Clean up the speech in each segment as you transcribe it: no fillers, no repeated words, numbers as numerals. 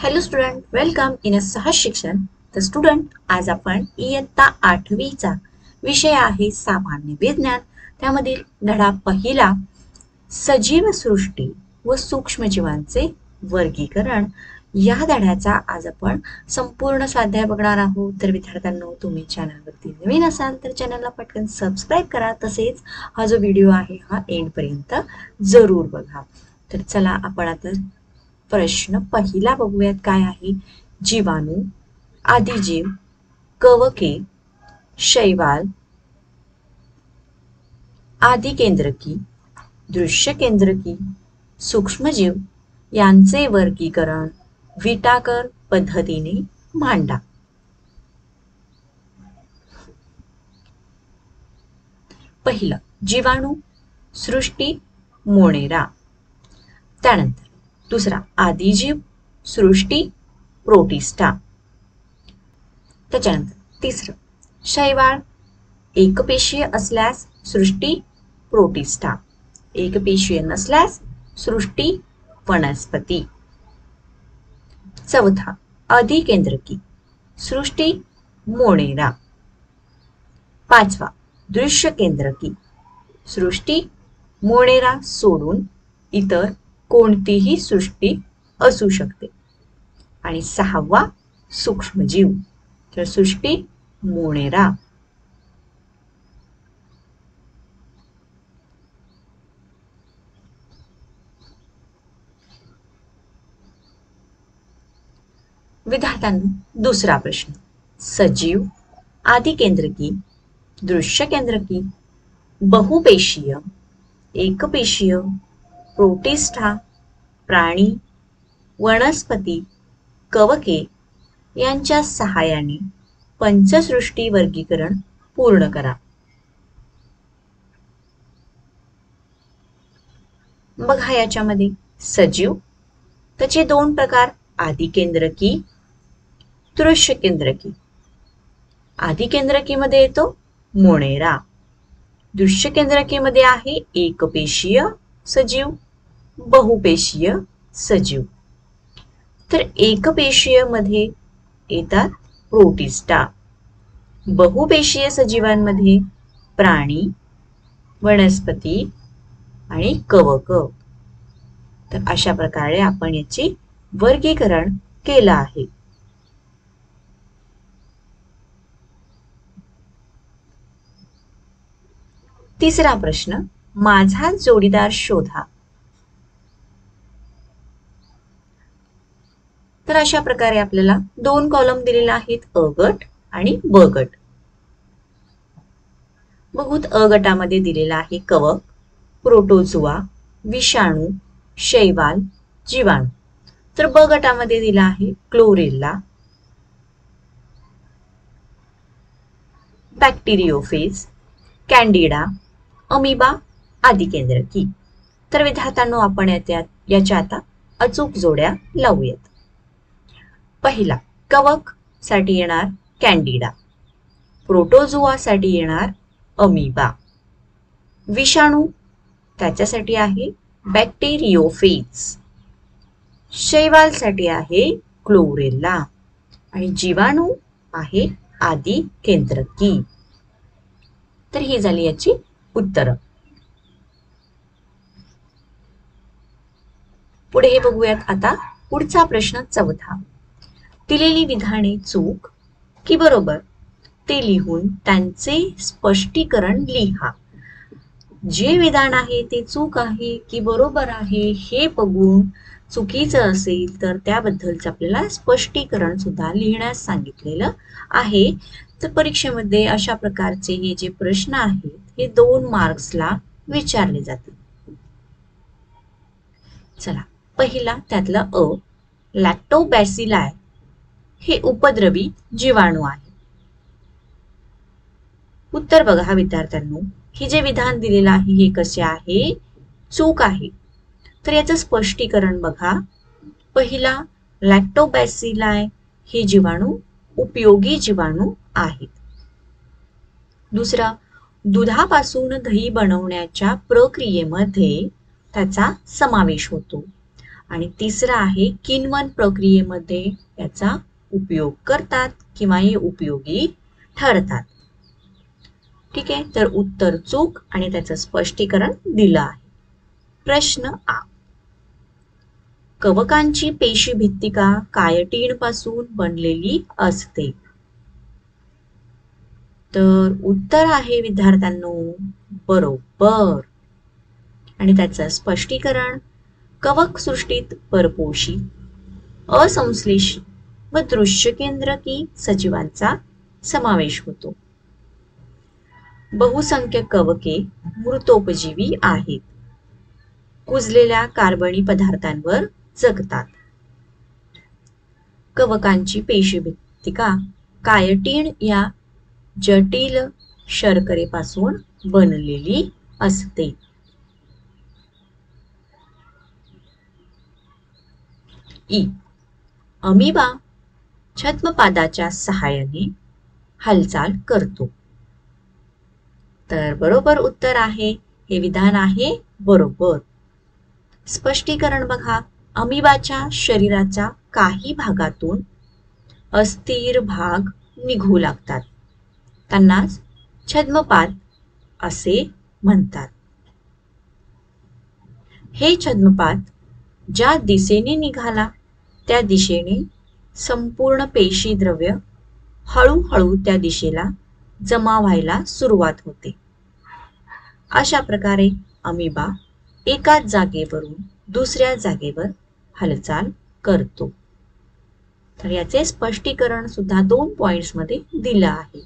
Hello student, welcome in अ सहज शिक्षण. तर स्टुडंट, आज आपण इयत्ता 8वीचा विषय आहे सामान्य विज्ञान. त्यामधील धडा पहिला, सजीव सृष्टी व सूक्ष्मजीवांचे वर्गीकरण, या धड्याचा आज आपण संपूर्ण स्वाध्याय बघणार आहोत. तर विद्यार्थ्यांनो, तुम्ही चॅनलवरती नवीन असाल तर चॅनलला पटकन सबस्क्राईब करा. तसेच हा जो व्हिडिओ आहे हा एंडपर्यंत जरूर बघा. तर चला आपण आता प्रश्न पहिला बघूयात. काय आहे? जीवाणू, आदिजीव, कवके, शैवाल, आदिकेंद्रकी, दृश्यकेंद्रकी, सूक्ष्मजीव यांचे वर्गीकरण विटाकर पद्धतीने मांडा. पहिलं, जीवाणू, सृष्टी, मोनेरा. त्यानंतर दुसरा, आदिजीव, सृष्टी, प्रोटिस्टा. त्याच्यानंतर तिसरं, शैवाल, एकपेशीय असल्यास सृष्टी, प्रोटिस्टा. एकपेशीय नसल्यास सृष्टी, वनस्पती. चौथा, अधिकेंद्रकी, सृष्टी, मोनेरा. पाचवा, दृश्यकेंद्रकी, सृष्टी, मोनेरा सोडून इतर कोणतीही सृष्टी असू शकते. आणि सहावा, सूक्ष्मजीव, तर सृष्टी, मोनेरा. विद्यार्थ्यांनो, दुसरा प्रश्न, सजीव, आदिकेंद्रकी, दृश्यकेंद्रकी, बहुपेशीय, एकपेशीय, प्रोटिस्टा, प्राणी, वनस्पती, कवके यांच्या सहाय्याने पंचसृष्टी वर्गीकरण पूर्ण करा. बघा, याच्यामध्ये सजीव, त्याचे दोन प्रकार, आदिकेंद्रकी, दृश्यकेंद्रकी. आदिकेंद्रकीमध्ये येतो मोनेरा. दृश्यकेंद्रकीमध्ये आहे एकपेशीय सजीव, बहुपेशीय सजीव. तर एकपेशीय मध्ये येतात प्रोटिस्टा. बहुपेशीय सजीवांमध्ये प्राणी, वनस्पती आणि कवक. तर अशा प्रकारे आपण याची वर्गीकरण केलं आहे. तिसरा प्रश्न, माझा जोडीदार शोधा. तर अशा प्रकारे आपल्याला दोन कॉलम दिलेले आहेत, अ गट आणि ब गट. बघूत, अ गटामध्ये दिलेला आहे कवक, प्रोटोझोआ, विषाणू, शैवाल, जीवाणू. तर ब गटामध्ये दिला आहे क्लोरेला, बॅक्टेरियोफेज, कॅन्डिडा, अमिबा, आदिकेंद्रकी. तर विद्यार्थ्यांनो, आपण याच्या आता अचूक जोड्या लावूयात. पहिला, कवक साठी येणार कॅन्डिडा, प्रोटोझोआ साठी येणार अमिबा, विषाणू त्याच्यासाठी आहे बॅक्टेरियोफेज, शैवाल साठी आहे क्लोरेला आणि जीवाणू आहे आदिकेंद्रकी. तर ही झाली याची उत्तरं. पुढे हे बघूयात आता. पुढचा प्रश्न चौथा, दिलेली विधाने चूक की बरोबर ते लिहून त्यांचे स्पष्टीकरण लिहा. जे विधान आहे ते चूक आहे की बरोबर आहे हे बघून चुकीचं असेल तर त्याबद्दलचं आपल्याला स्पष्टीकरण सुद्धा लिहिण्यास सांगितलेलं आहे. तर परीक्षेमध्ये अशा प्रकारचे हे जे प्रश्न आहेत हे 2 मार्क्सला विचारले जातील. चला, पहिला त्यातला अ, लॅक्टोबॅसिलाई हे उपद्रवी जीवाणू आहे. उत्तर बघा विद्यार्थ्यांनो, हे जे विधान दिलेलं आहे हे कसे आहे? चूक आहे. तर याचं स्पष्टीकरण बघा. पहिला, लॅक्टोबॅसिलाई हे जीवाणू उपयोगी जीवाणू आहेत. दुसरा, दुधापासून दही बनवण्याच्या प्रक्रियेमध्ये त्याचा समावेश होतो. आणि तिसरा आहे किण्वन प्रक्रियेमध्ये याचा उपयोग करतात किंवा हे उपयोगी ठरतात. ठीक आहे, तर उत्तर चूक आणि त्याचं स्पष्टीकरण दिलं आहे. प्रश्न आ, कवकांची पेशी भित्तिका कायटिनपासून बनलेली असते. तर उत्तर आहे विद्यार्थ्यांनो बरोबर. आणि त्याचं स्पष्टीकरण, कवक सृष्टीत परपोषी, असंश्लेषी व दृश्य केंद्रकी सजीवांचा समावेश होतो. बहुसंख्य कवके मृतोपजीवी आहेत. कुजलेल्या कार्बनी पदार्थांवर जगतात. कवकांची पेशीभित्तिका कायटिन या जटिल शर्करेपासून बनलेली असते. ई, अमिबा छद्मपादाच्या सहाय्याने हालचाल करतो. तर बरोबर उत्तर आहे, हे विधान आहे बरोबर. स्पष्टीकरण बघा, अमिबाच्या शरीराच्या काही भागातून अस्थिर भाग निघू लागतात. त्यांनाच छद्मपाद असे म्हणतात. हे छद्मपाद ज्या दिशेने निघाला त्या दिशेने संपूर्ण पेशी द्रव्य हळूहळू त्या दिशेला जमा व्हायला सुरुवात होते. अशा प्रकारे अमिबा एकाच जागेवरून दुसऱ्या जागेवर हालचाल करतो. तर याचे स्पष्टीकरण सुद्धा 2 पॉइंट्स मध्ये दिलं आहे.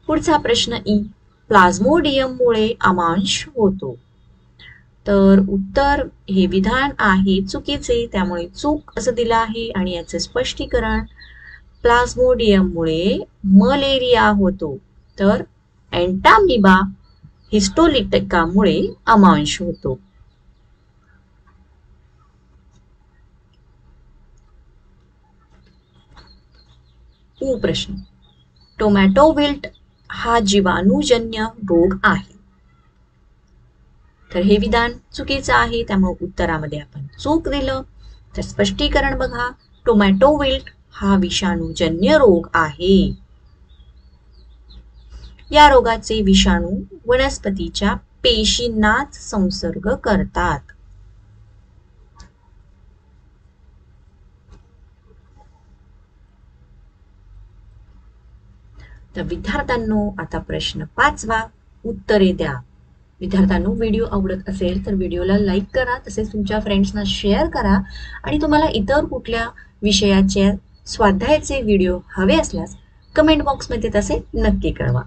पुढचा प्रश्न ई, प्लाझ्मोडियम मुळे अमांश होतो. तर उत्तर हे विधान आहे चुकीचे, त्यामुळे चूक असं दिलं आहे. आणि याचे स्पष्टीकरण, प्लाझ्मोडियम मुळे मलेरिया होतो. तर एंटामिबा हिस्टोलिटिकामुळे अमांश होतो. प्रश्न, टोमॅटो विल्ट हा जीवाणूजन्य रोग आहे. तर हे विधान चुकीचं आहे, त्यामुळे उत्तरामध्ये आपण चूक दिलं. तर स्पष्टीकरण बघा, टोमॅटो विल्ट हा विषाणूजन्य रोग आहे. या रोगाचे विषाणू वनस्पतीच्या पेशींनाच संसर्ग करतात. तर विद्यार्थ्यांनो, आता प्रश्न 5वा, उत्तरे द्या. विद्यार्थ्यांनो, व्हिडिओ आवडत असेल तर व्हिडिओला लाईक करा, तसेच तुमच्या फ्रेंड्सना शेअर करा. आणि तुम्हाला इतर कुठल्या विषयाचे स्वाध्यायाचे व्हिडिओ हवे असल्यास कमेंट बॉक्समध्ये तसे नक्की कळवा.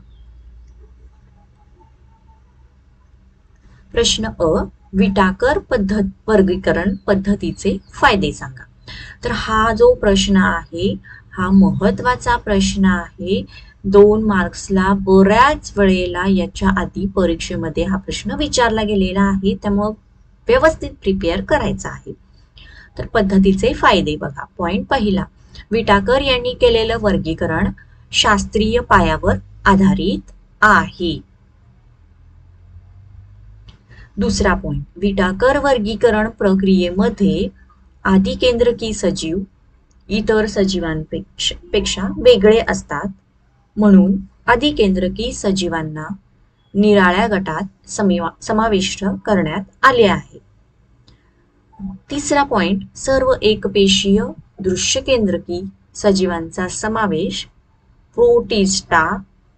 प्रश्न अ, विटाकर वर्गीकरण पद्धतीचे फायदे सांगा. तर हा जो प्रश्न आहे हा महत्वाचा प्रश्न आहे. 2 मार्क्सला बऱ्याच वेळेला याच्या आधी परीक्षेमध्ये हा प्रश्न विचारला गेलेला आहे, त्यामुळे व्यवस्थित प्रिपेअर करायचा आहे. तर पद्धतीचे फायदे बघा. पॉइंट पहिला, विटाकर यांनी केलेलं वर्गीकरण शास्त्रीय पायावर आधारित आहे. दुसरा पॉइंट, विटाकर वर्गीकरण प्रक्रियेमध्ये आदिकेंद्रकी सजीव इतर सजीवांपेक्षा वेगळे असतात, म्हणून आदिकेंद्रकी सजीवांना निराळ्या गटात समाविष्ट करण्यात आले आहे. तिसरा पॉइंट, सर्व एकपेशीय दृश्यकेंद्रकी सजीवांचा समावेश प्रोटिस्टा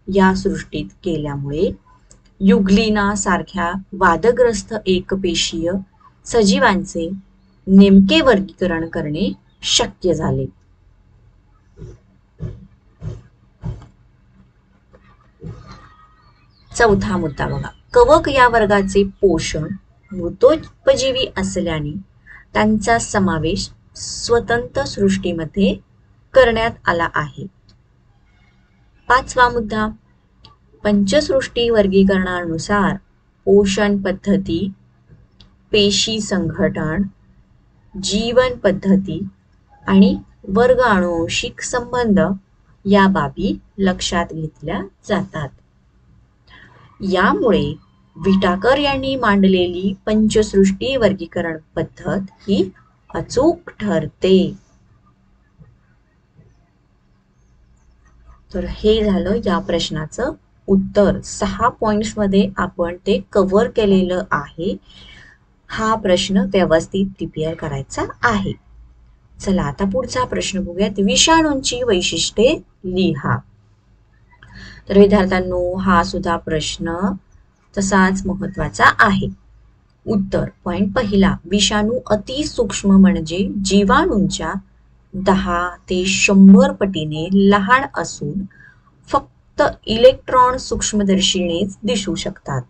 या सृष्टीत केल्यामुळे युग्लिना सारख्या वादग्रस्त एकपेशीय सजीवांचे नेमके वर्गीकरण करणे शक्य झाले. चौथा मुद्दा बघा, कवक या वर्गाचे पोषण मृतोपजीवी असल्याने त्यांचा समावेश स्वतंत्र सृष्टीमध्ये करण्यात आला आहे. पाचवा मुद्दा, पंचसृष्टी वर्गीकरणानुसार पोषण पद्धती, पेशी संघटन, जीवन पद्धती आणि वर्ग अनुवंशिक संबंध या बाबी लक्षात घेतल्या जातात. यामुळे विटाकर यांनी मांडलेली पंचसृष्टी वर्गीकरण पद्धत ही अचूक ठरते. तर हे झालं या प्रश्नाचं उत्तर. 6 पॉइंट्स मध्ये आपण ते कव्हर केलेलं आहे. हा प्रश्न व्यवस्थित प्रिपेअर करायचा आहे. चला आता पुढचा प्रश्न बघूयात. विषाणूंची वैशिष्ट्ये लिहा. तर विद्यार्थ्यांनो हा सुद्धा प्रश्न तसाच महत्वाचा आहे. उत्तर पॉइंट पहिला. विषाणू अतिसूक्ष्म म्हणजे जीवाणूंच्या 10 ते 100 पटीने लहान असून फक्त इलेक्ट्रॉन सूक्ष्मदर्शीनेच दिसू शकतात.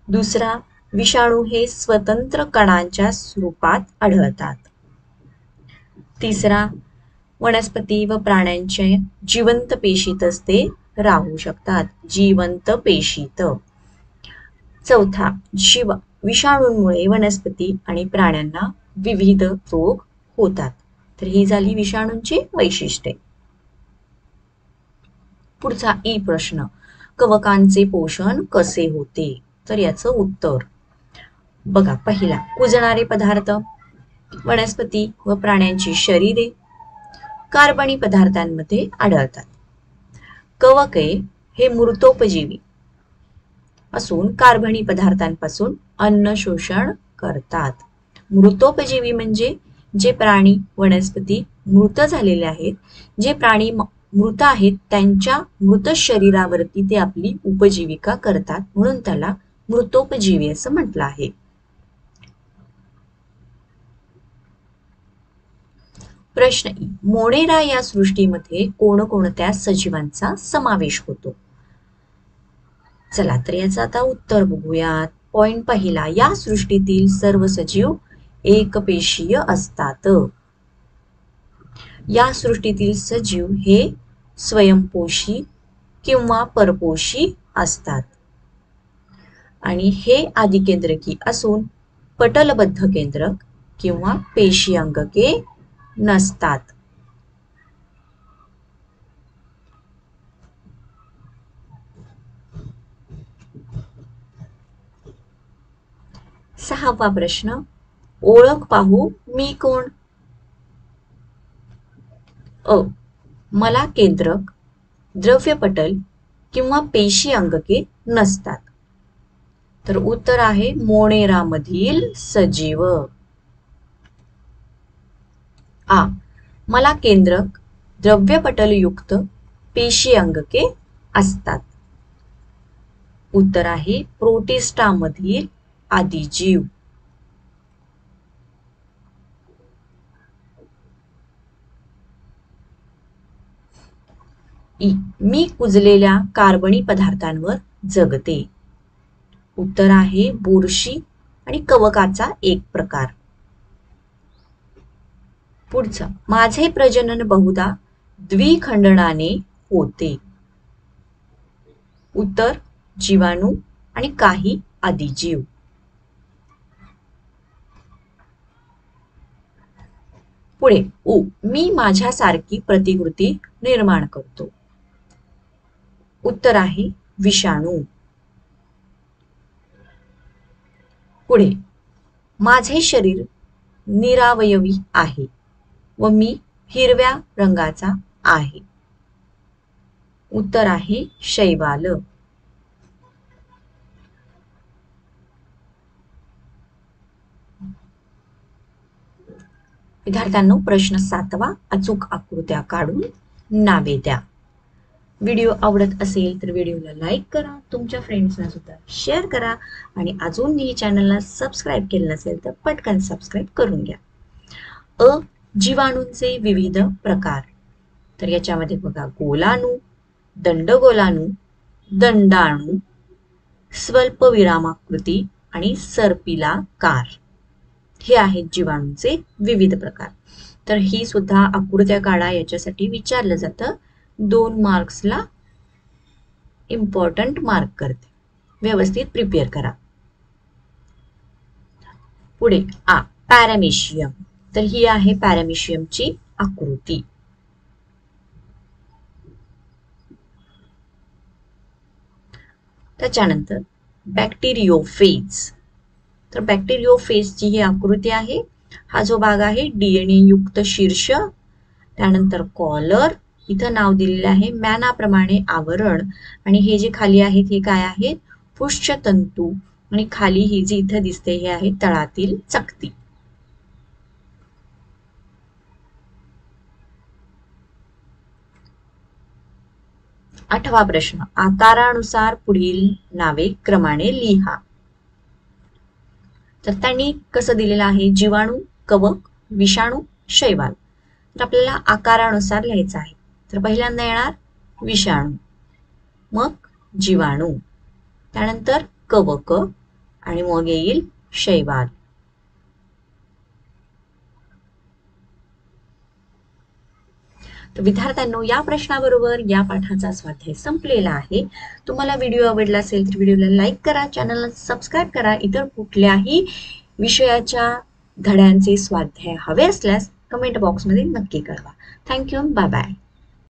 दुसरा, विषाणू हे स्वतंत्र कणांच्या स्वरूपात आढळतात. तिसरा, वनस्पती व प्राण्यांच्या जिवंत पेशीतच ते राहू शकतात. जिवंत पेशीत. चौथा, विषाणूंमुळे वनस्पती आणि प्राण्यांना विविध रोग होतात. तर ही झाली विषाणूंची वैशिष्ट्ये. पुढचा ई प्रश्न. कवकांचे पोषण कसे होते? तर याचं उत्तर बघा. पहिला, कुजणारे पदार्थ, वनस्पती व प्राण्यांची शरीरे कार्बनी पदार्थांमध्ये आढळतात. कवके हे मृतोपजीवी असून कार्बनी पदार्थांपासून अन्न शोषण करतात. मृतोपजीवी म्हणजे जे प्राणी वनस्पती मृत झालेले आहेत, जे प्राणी मृत आहेत त्यांच्या मृत शरीरावरती ते आपली उपजीविका करतात, म्हणून त्याला मृतोपजीवी असं म्हटलं आहे. प्रश्न ई. मोनेरा या सृष्टीमध्ये कोणकोणत्या सजीवांचा समावेश होतो? चला तर याचं आता उत्तर बघूयात. पॉइंट पहिला. या सृष्टीतील सर्व सजीव एकपेशीय असतात. या सृष्टीतील सजीव हे स्वयंपोषी किंवा परपोषी असतात आणि हे आदिकेंद्रकी असून पटलबद्ध केंद्रक किंवा पेशी अंगके नसतात. सहावा प्रश्न. ओळख पाहू मी कोण? अ. मला केंद्रक, द्रव्यपटल किंवा पेशी अंगके नसतात. तर उत्तर आहे मोनेरा मधील सजीव. आ. मला केंद्रक, द्रव्यपटलयुक्त पेशी अंगके असतात. उत्तर आहे प्रोटिस्टा मधील आदिजीव. ई. मी कुजलेल्या कार्बनी पदार्थांवर जगते. उत्तर आहे बुरशी आणि कवकाचा एक प्रकार. पुढचं. माझे प्रजनन बहुधा द्विखंडनाने होते. उत्तर जीवाणू आणि काही आदिजीव. पुढे उ. मी माझ्यासारखी प्रतिकृती निर्माण करतो. उत्तर आहे विषाणू. पुढे माझे शरीर निरावयवी आहे व मी हिरव्या रंगाचा आहे. उत्तर आहे शैवाल. विद्यार्थ्यांनो प्रश्न 7वा. अचूक आकृत्या काढून नावे द्या. व्हिडिओ आवडत असेल तर व्हिडिओला लाईक करा, तुमच्या फ्रेंड्सना सुद्धा शेअर करा आणि अजूनही चॅनलला सबस्क्राईब केलं नसेल तर पटकन सबस्क्राईब करून घ्या. अ. जीवाणूंचे विविध प्रकार. तर याच्यामध्ये बघा गोलाणू, दंडगोलाणू, दंडाणू, स्वल्पविरामाकृती आणि सर्पिलाकार हे आहेत जीवाणूंचे विविध प्रकार. तर ही सुद्धा आकृत्या काढा याच्यासाठी विचारलं जातं. 2 मार्क्सला इम्पॉर्टंट मार्क करते. व्यवस्थित प्रिपेअर करा. पुढे आ. पॅरामेशियम. तर ही आहे पॅरामेशियमची आकृती. त्याच्यानंतर बॅक्टेरियोफेज. तर बॅक्टेरियोफेजची ही आकृती आहे. हा जो भाग आहे डीएनए युक्त शीर्ष, त्यानंतर कॉलर, इथं नाव दिलेलं आहे मॅनाप्रमाणे आवरण, आणि हे जे खाली आहेत हे काय आहेत, पुष्ठतंतू, आणि खाली ही जी इथं दिसते हे आहे तळातील चकती. आठवा प्रश्न, आकारानुसार पुढील नावे क्रमाने लिहा. तर त्यांनी कसं दिलेलं आहे, जीवाणू, कवक, विषाणू, शैवाल. तर आपल्याला आकारानुसार लिहायचं आहे. तर पहिल्यांदा येणार विषाणू, मग जीवाणू, त्यानंतर कवक, आणि मग येईल शैवाल. तर विद्यार्थ्यांनो, या प्रश्नाबरोबर या पाठाचा स्वाध्याय संपलेला आहे. तुम्हाला व्हिडिओ आवडला असेल तर व्हिडिओला लाईक करा, चॅनलला सबस्क्राईब करा. इतर कुठल्याही विषयाच्या धड्यांचे स्वाध्याय हवे असल्यास कमेंट बॉक्समध्ये नक्की कळवा. थँक्यू. Bye bye.